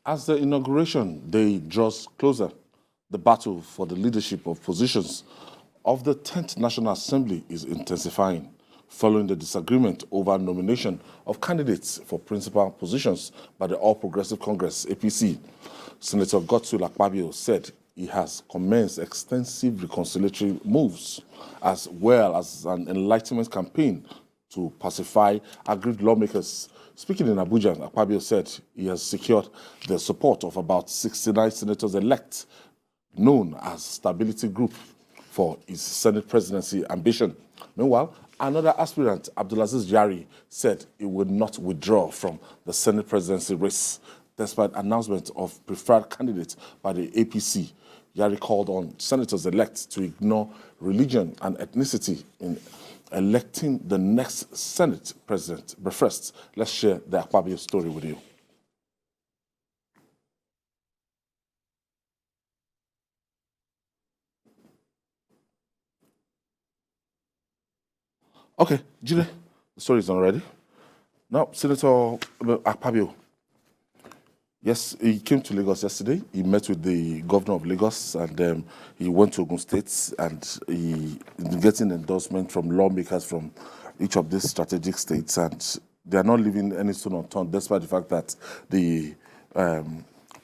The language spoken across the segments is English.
As the inauguration day draws closer, the battle for the leadership of positions of the 10th National Assembly is intensifying, following the disagreement over nomination of candidates for principal positions by the All Progressive Congress, APC. Senator Godswill Akpabio said he has commenced extensive reconciliatory moves as well as an enlightenment campaign to pacify aggrieved lawmakers. Speaking in Abuja, Akpabio said he has secured the support of about 69 senators-elect, known as Stability Group, for his Senate presidency ambition. Meanwhile, another aspirant, Abdulaziz Yari, said he would not withdraw from the Senate presidency race, despite announcement of preferred candidates by the APC. Yari called on senators-elect to ignore religion and ethnicity in electing the next Senate president. But first, let's share the Akpabio story with you. Okay, Jide, the story is already. Now, Senator Akpabio, yes, he came to Lagos yesterday. He met with the governor of Lagos, and he went to Ogun State, and he getting endorsement from lawmakers from each of these strategic states, and they are not leaving any stone unturned, despite the fact that the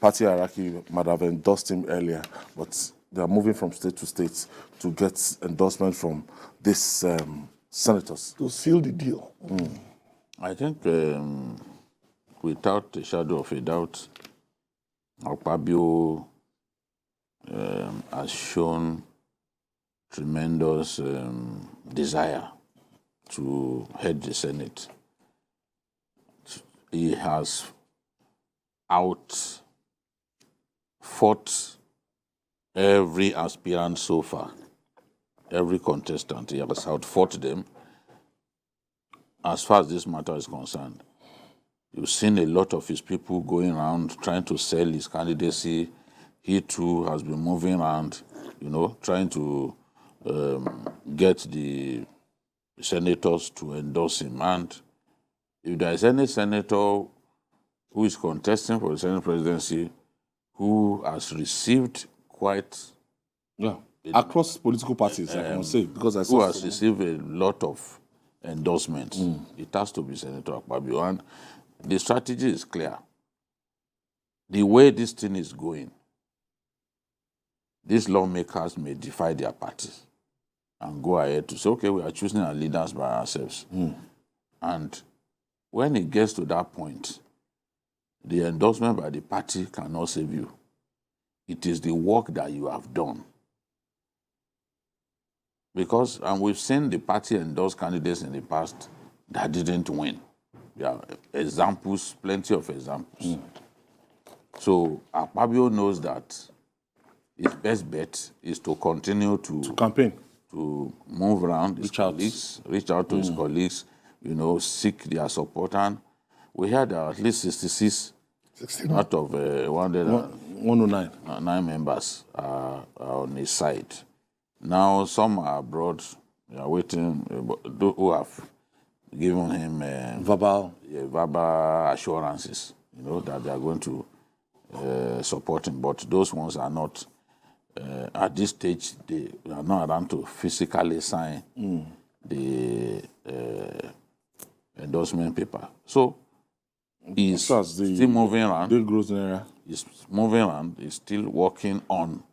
party hierarchy might have endorsed him earlier, but they are moving from state to state to get endorsement from these senators to seal the deal. I think without a shadow of a doubt, Akpabio has shown tremendous desire to head the Senate. He has fought every aspirant so far, every contestant. He has fought them. As far as this matter is concerned, you've seen a lot of his people going around trying to sell his candidacy. He too has been moving around, trying to get the senators to endorse him. And if there is any senator who is contesting for the Senate presidency who has received quite across political parties, I can say, because I saw who has received a lot of endorsement, it has to be Senator Akpabio. And the strategy is clear. The way this thing is going, these lawmakers may defy their parties and go ahead to say, okay, we are choosing our leaders by ourselves. And when it gets to that point, the endorsement by the party cannot save you. It is the work that you have done. Because, and we've seen the party endorse candidates in the past that didn't win. There are examples, plenty of examples. So Akpabio knows that his best bet is to continue to campaign, to move around his colleagues, reach out to his colleagues, seek their support. And we had at least 66 out of 109 9 members on his side. Now, some are abroad. They are waiting, who have given him verbal assurances, that they are going to support him. But those ones are not, at this stage, they are not around to physically sign the endorsement paper. So, he's still moving around. He's moving around. He's still working on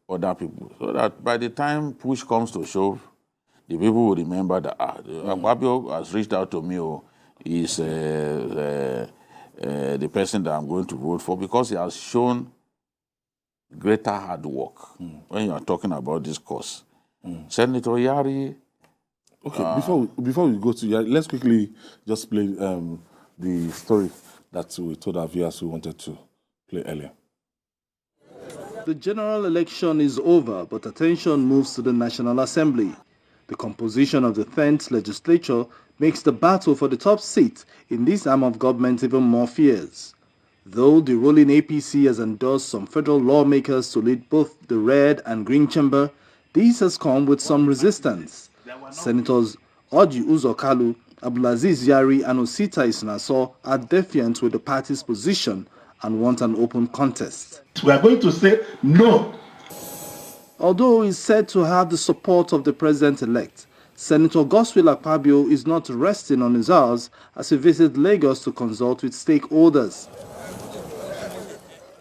other people, so that by the time push comes to shove, the people will remember that Akpabio has reached out to me. He's the person that I'm going to vote for, because he has shown greater hard work when you are talking about this cause. Senator Yari. Okay, before we go to Yari, let's quickly just play the story that we told our viewers we wanted to play earlier. The general election is over, but attention moves to the National Assembly. The composition of the 10th legislature makes the battle for the top seat in this arm of government even more fierce. Though the ruling APC has endorsed some federal lawmakers to lead both the red and green chamber, this has come with some resistance. Senators Orji Uzor Kalu, Abdulaziz Yari and Osita Isnaso are defiant with the party's position and want an open contest. We are going to say no. Although he is said to have the support of the president-elect, Senator Godswill Akpabio is not resting on his hours as he visited Lagos to consult with stakeholders.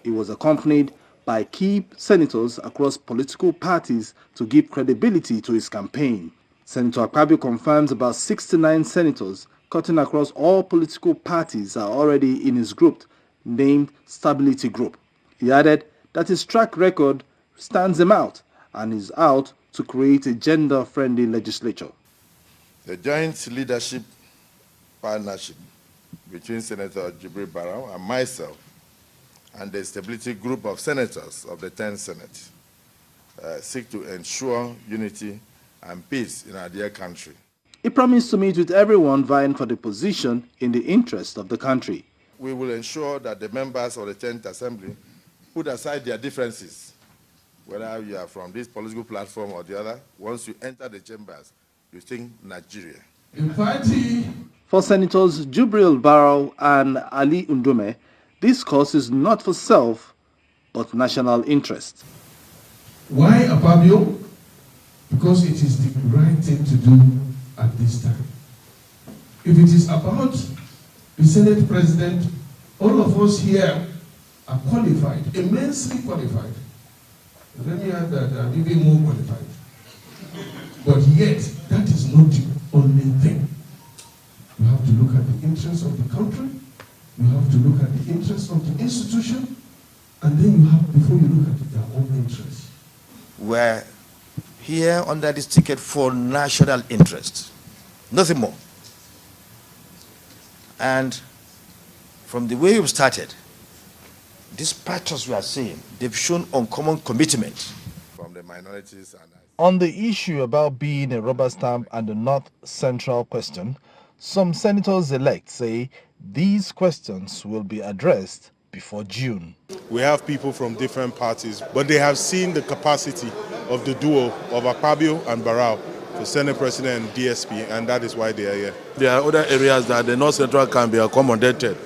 He was accompanied by key senators across political parties to give credibility to his campaign. Senator Akpabio confirms about 69 senators cutting across all political parties are already in his group, named Stability Group. He added that his track record stands him out and is out to create a gender-friendly legislature. The joint leadership partnership between Senator Jubril Barrow and myself and the Stability Group of Senators of the 10th Senate seek to ensure unity and peace in our dear country. He promised to meet with everyone vying for the position in the interest of the country. We will ensure that the members of the 10th Assembly put aside their differences, whether you are from this political platform or the other. Once you enter the chambers, you think Nigeria. For Senators Jubril Barrow and Ali Ndume, this cause is not for self, but national interest. Why Akpabio? Because it is the right thing to do at this time. If it is about the Senate President, all of us here are qualified, immensely qualified. Let me add that I'm even more qualified. But yet, that is not the only thing. You have to look at the interests of the country, you have to look at the interests of the institution, and then you have, before you look at their own interests. We're here under this ticket for national interest, nothing more. And from the way you've started, these patriots we are seeing, they've shown uncommon commitment. From the minorities and On the issue about being a rubber stamp and the North Central question, some senators-elect say these questions will be addressed before June. We have people from different parties, but they have seen the capacity of the duo of Akpabio and Barrow for Senate President and DSP, and that is why they are here. There are other areas that the North Central can be accommodated.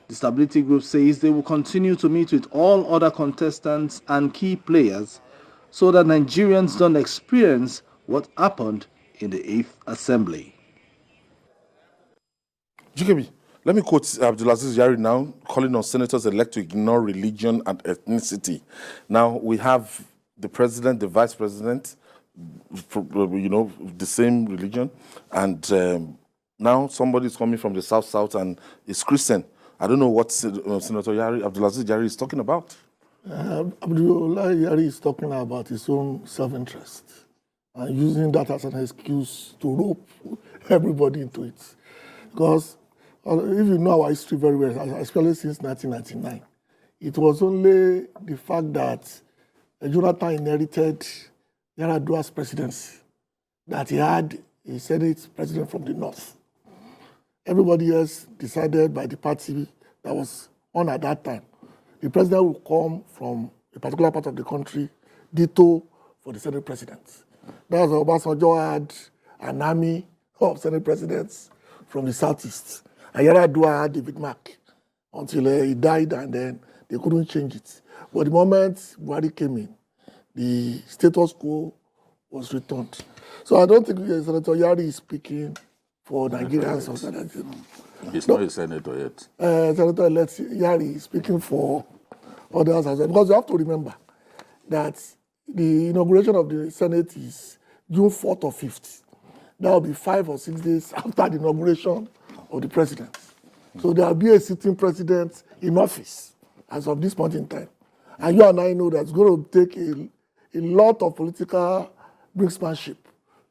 The Stability Group says they will continue to meet with all other contestants and key players so that Nigerians don't experience what happened in the 8th Assembly. GKB, let me quote Abdulaziz Yari now, calling on senators-elect to ignore religion and ethnicity. Now, we have the president, the vice president, the same religion, and now somebody is coming from the South and is Christian. I don't know what Senator Abdulaziz Yari is talking about. Abdulaziz Yari is talking about his own self-interest and using that as an excuse to rope everybody into it. Because if you know our history very well, especially since 1999, it was only the fact that Jonathan inherited Yar'Adua's presidency, that he had a Senate president from the North. Everybody else decided by the party that was on at that time. The president will come from a particular part of the country, ditto for the Senate president. That's why Obasanjo had an army of Senate presidents from the Southeast. And Yar'Adua had David Mark until he died, and then they couldn't change it. But the moment Buhari came in, the status quo was returned. So I don't think Senator Yari is speaking for Nigerians or something. He's not a senator yet. Senator-elect Yari is speaking for others as well. Because you have to remember that the inauguration of the Senate is June 4th or 5th. That will be 5 or 6 days after the inauguration of the president. So there will be a sitting president in office as of this point in time. And you and I know that it's going to take a lot of political brinksmanship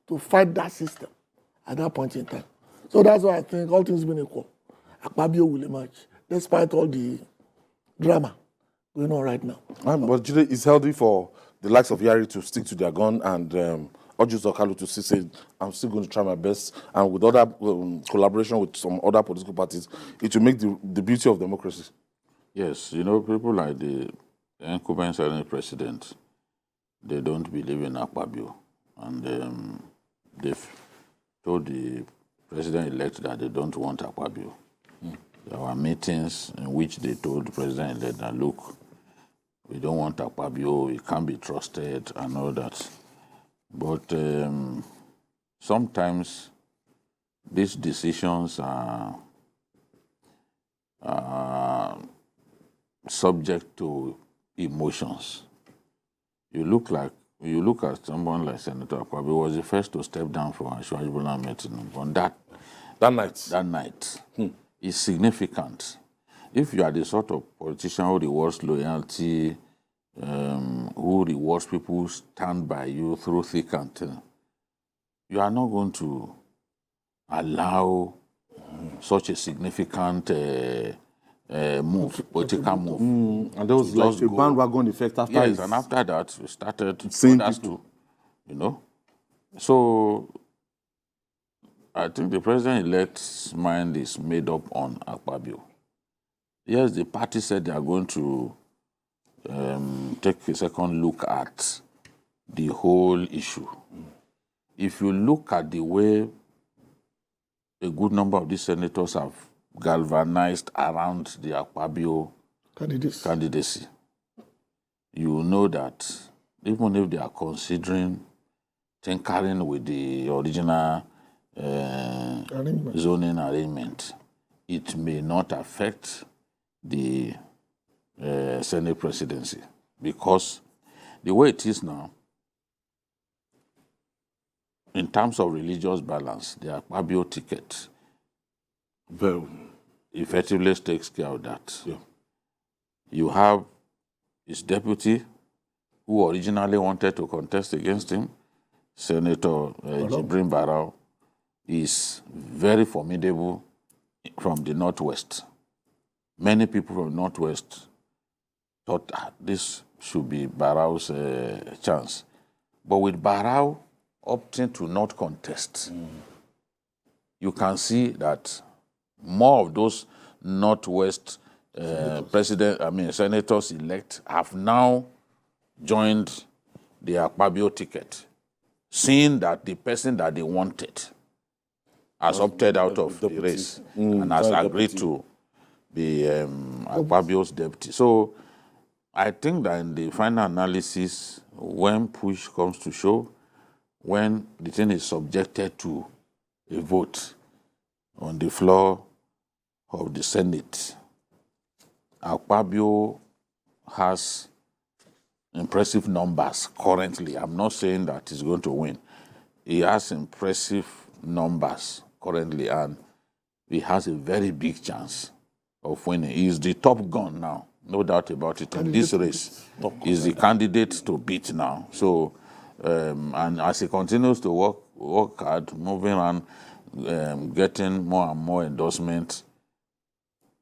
to fight that system at that point in time. So that's why I think all things being equal, Akpabio will emerge, despite all the drama going on right now. But it's healthy for the likes of Yari to stick to their gun and Orji Zokalu to say, I'm still going to try my best. And with other collaboration with some other political parties, it will make the beauty of democracy. Yes, people like the incumbent Senate president, they don't believe in Akpabio. And they've told the president-elect that they don't want Akpabio. There were meetings in which they told the president-elect that, look, we don't want Akpabio, he can't be trusted and all that. But sometimes these decisions are subject to emotions. You look at someone like Senator Akpabio was the first to step down for Akwa Ibom meeting on that night. Is significant. If you are the sort of politician who rewards loyalty, who rewards people who stand by you through thick and thin, you are not going to allow such a significant political move. And there was like a bandwagon effect after Yes, and after that, we started seeing others too, So I think the president-elect's mind is made up on Akpabio. Yes, the party said they are going to take a second look at the whole issue. If you look at the way a good number of these senators have galvanized around the Akpabio candidacy, you know that even if they are considering tinkering with the original zoning arrangement, it may not affect the Senate presidency, because the way it is now, in terms of religious balance, the Akpabio ticket effectively takes care of that. Yeah. You have his deputy, who originally wanted to contest against him, Senator Jibrin Barau, is very formidable from the Northwest. Many people from the Northwest thought this should be Barau's chance. But with Barau opting to not contest, you can see that more of those Northwest senators-elect have now joined the Akpabio ticket, seeing that the person that they wanted has opted out of the race and has agreed to be Akpabio's deputy. So I think that in the final analysis, when push comes to shove, when the thing is subjected to a vote on the floor of the Senate, Akpabio has impressive numbers currently. I'm not saying that he's going to win. He has impressive numbers currently, and he has a very big chance of winning. He's the top gun now, no doubt about it. In this race, he's the candidate to beat now. So, and as he continues to work hard, moving on, getting more and more endorsement,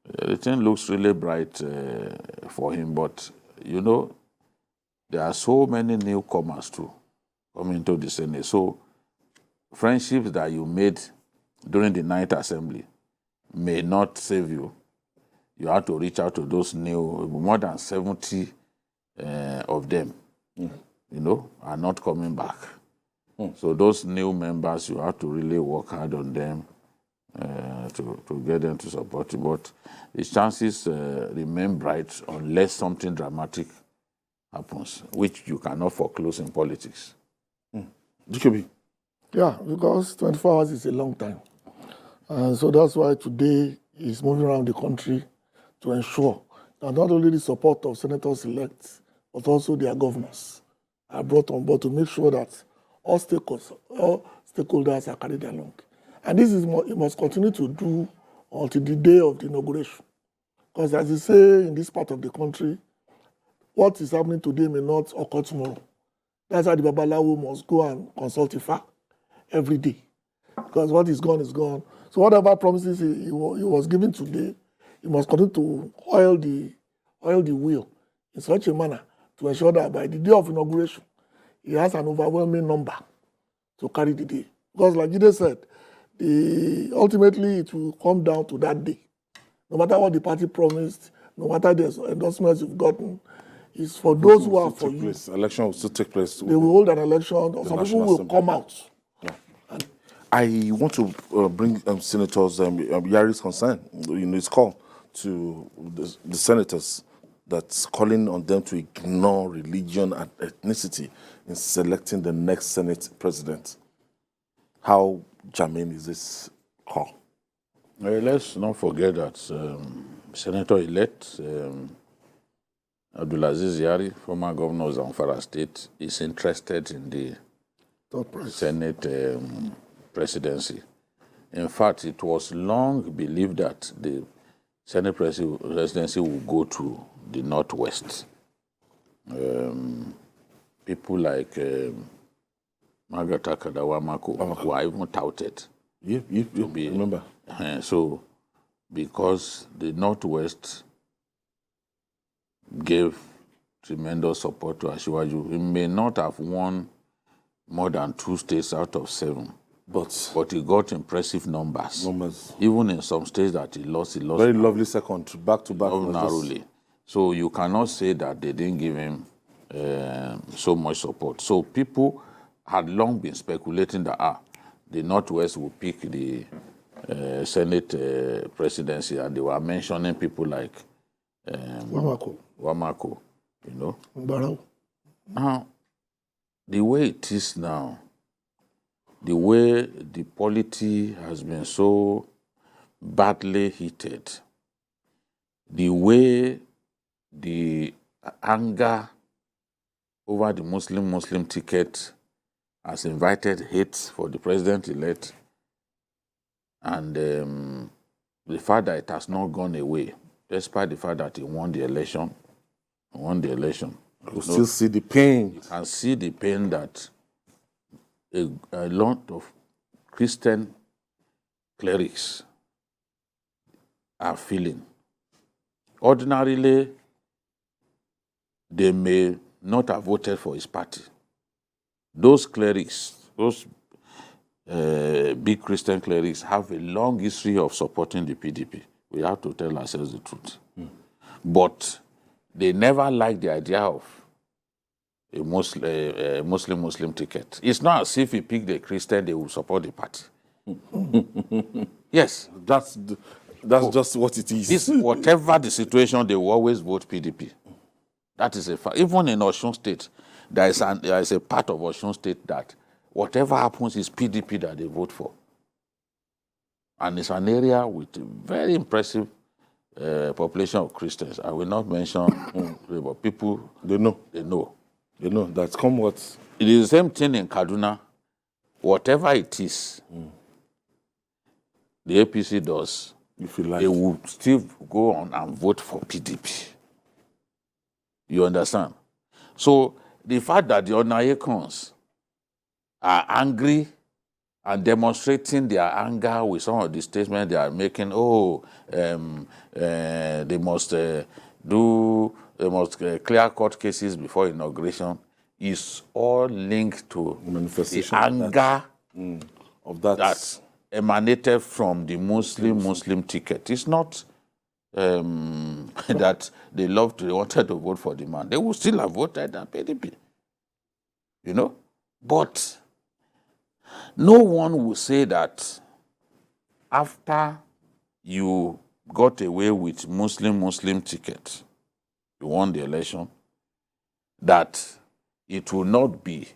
the thing looks really bright for him. But, there are so many newcomers too coming into the Senate. So friendships that you made during the Ninth Assembly may not save you. You have to reach out to those more than 70 of them, are not coming back. So those new members, you have to really work hard on them to get them to support you. But the chances remain bright unless something dramatic happens, which you cannot foreclose in politics. DKB. Yeah, because 24 hours is a long time. So that's why today he's moving around the country to ensure that not only the support of senators-elect, but also their governors are brought on board to make sure that all stakeholders are carried along. And this is what he must continue to do until the day of the inauguration. Because as you say in this part of the country, what is happening today may not occur tomorrow. That's why the Babalawo must go and consult Ifa every day. Because what is gone is gone. So whatever promises he was given today, he must continue to oil the wheel in such a manner to ensure that by the day of inauguration, he has an overwhelming number to carry the day. Because like Jide said, ultimately it will come down to that day. No matter what the party promised, no matter the endorsements you've gotten, it's for those who are for you. Election will still take place. They will hold an election, or some people will come out. Yeah. I want to bring Senators Yari's concern, his call to the senators that's calling on them to ignore religion and ethnicity in selecting the next Senate president. How germane is this call? Let's not forget that Senator-elect Abdulaziz Yari, former governor of Zamfara State, is interested in the Senate presidency. In fact, it was long believed that the Senate presidency will go to the Northwest. People like Margaret Kadawa-Mako were even touted. You remember? So, because the Northwest gave tremendous support to Asiwaju, he may not have won more than 2 states out of 7. But he got impressive numbers. Even in some states that he lost. Very lovely second, back-to-back. Narrowly. So you cannot say that they didn't give him so much support. So people had long been speculating that the Northwest will pick the Senate presidency, and they were mentioning people like Wamako, you know. Barrow. Now, the way it is now, the way the polity has been so badly heated, the way the anger over the Muslim ticket has invited hate for the president-elect, and the fact that it has not gone away, despite the fact that he won the election. You still see the pain. You can see the pain that a lot of Christian clerics are feeling. Ordinarily, they may not have voted for his party. Those clerics, those big Christian clerics, have a long history of supporting the PDP. We have to tell ourselves the truth. But they never liked the idea of a Muslim ticket. It's not as if he picked a Christian, they will support the party. Yes. That's just what it is. Whatever the situation, they will always vote PDP. That is a fact. Even in Osun State, there is a part of Osun State that whatever happens is PDP that they vote for. And it's an area with a very impressive population of Christians. I will not mention, but people, they know. They know that's come what. It is the same thing in Kaduna. Whatever it is, the APC does, if you like, they will still go on and vote for PDP. You understand? So the fact that the Onayekons are angry and demonstrating their anger with some of the statements they are making, they must clear court cases before inauguration, is all linked to the anger of that emanated from the Muslim ticket. It's not that they wanted to vote for the man. They would still have voted at PDP. You know? But no one will say that after you got away with Muslim ticket, you won the election, that it will not be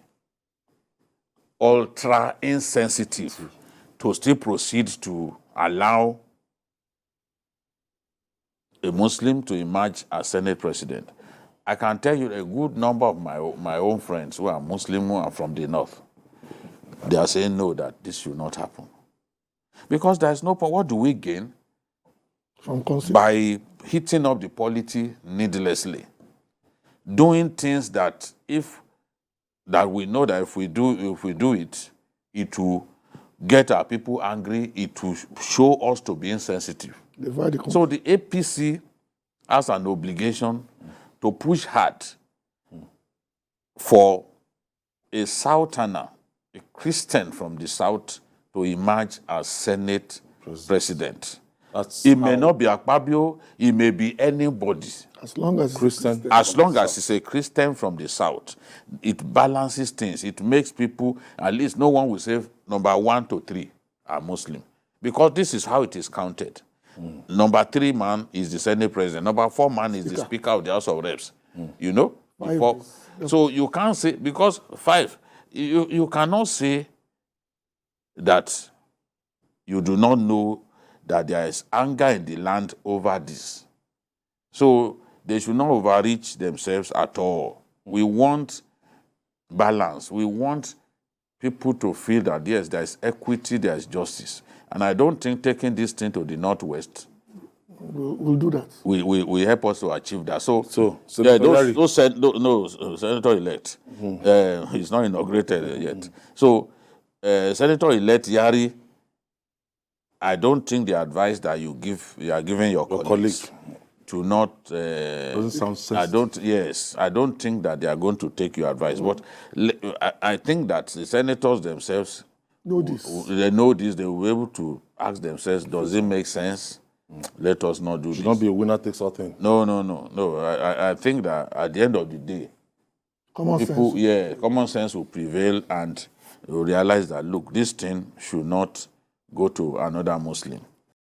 ultra insensitive to still proceed to allow a Muslim to emerge as Senate president. I can tell you a good number of my own friends who are Muslim, who are from the north, they are saying no, that this should not happen. Because there's no point. What do we gain by heating up the polity needlessly? Doing things that we know that if we do it, it will get our people angry, it will show us to be insensitive. So the APC has an obligation to push hard for a Southerner, a Christian from the South, to emerge as Senate president. It may not be Akpabio, it may be anybody. As long as Christian, as long as it's a Christian from the South, it balances things. It makes people, at least no one will say number 1 to 3 are Muslim. Because this is how it is counted. Number 3 man is the Senate President. Number 4 man is the Speaker of the House of Reps. You know? So you can't say, because 5, you cannot say that you do not know that there is anger in the land over this. So they should not overreach themselves at all. We want balance. We want people to feel that, yes, there is equity, there is justice. And I don't think taking this thing to the Northwest We'll do that. will help us to achieve that. So Senator Senator-elect, he's not inaugurated yet. So Senator-elect Yari, I don't think the advice that you are giving your colleagues to not. Doesn't sound sensitive. I don't think that they are going to take your advice. But I think that the senators themselves Know this. They know this. They will be able to ask themselves, does it make sense? Let us not do this. Should not be a winner takes all thing. No. I think that at the end of the day, common sense will prevail, and will realize that, look, this thing should not go to another Muslim.